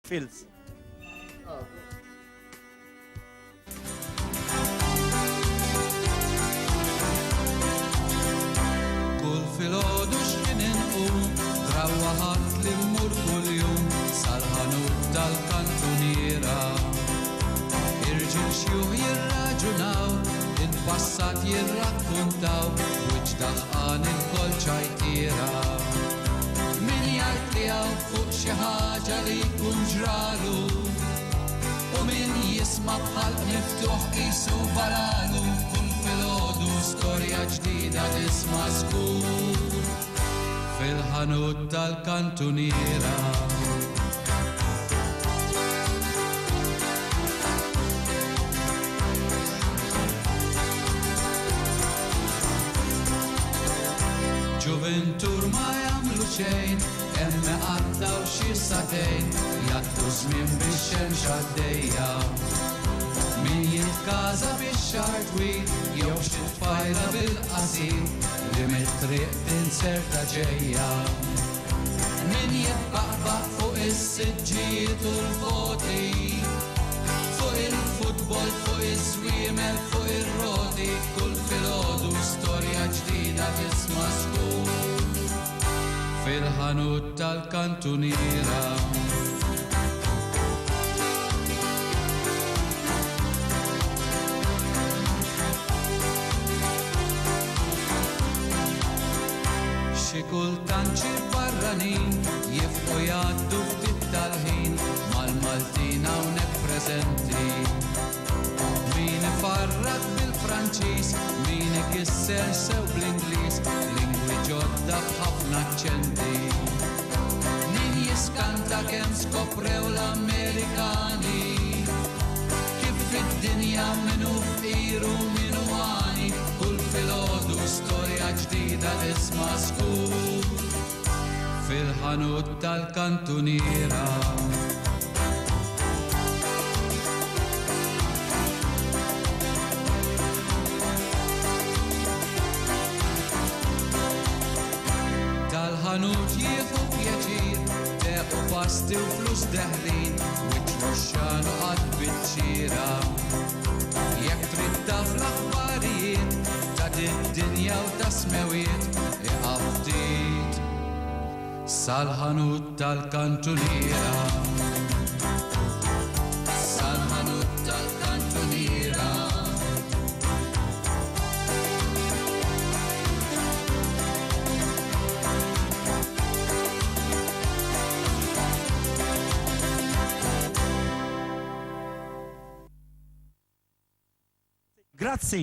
feels. Kull filgħodu x'kien inqum, trawwaħat li mmur kuljum sal-ħanut tal-kantuniera. Irġiel xjuħ jirraġunaw, il-passat jirrakkuntaw, wiċċ daħqan il-kol ċajtiera. Min jgħid li hawn fuq xi ħaġa li jkun ġralu, u min jisma' bħalq miftuħ qisu baralu, kull filgħodu storja ġdida tisma' żgur fil-ħanut tal-kantuniera. Ġuventur ma jagħmlu xejn, hemm għaddaw xi satejn, jaqtu żmien bix-xemx għaddejja. Min jitkaża bix-xahar twil, jew xi tfajla bil-qasil, li mit-triq tinserta ġejja. Min jitbaqbaq fuq is-siġġijiet u l-voti, fuq il-futbol, fuq is-swiemel, fuq ir-roti, kull filgħodu storja ġdida tisma' żgur fil-ħanut tal-kantuniera. Xi kultant xi barranin jifqu jgħaddu ftit tal-ħin mal-Maltin hawnhekk preżenti. Min ifarrad bil-Franċiż, min ikisser sew bl-Ingliż, lingwi ġodda b'ħafna aċċenti. Min jiskanta kemm skoprew l-Amerikani, kif fid-dinja minnu fqiru minnu għani, kull filgħodu storja ġdida tisma' żgur fil-ħanut tal-kantuniera. Tal-ħanut jieħu pjaċir, tequ pasti u flus deħlin, wiċċ roxxan u qatt biċċira. Jekk trid taf l-aħbarijiet ta' din-dinja u ta' smewiet, iqaf ftit sal-ħanut tal-kantuniera. Sal-ħanut tal-kantuniera. Grazzi.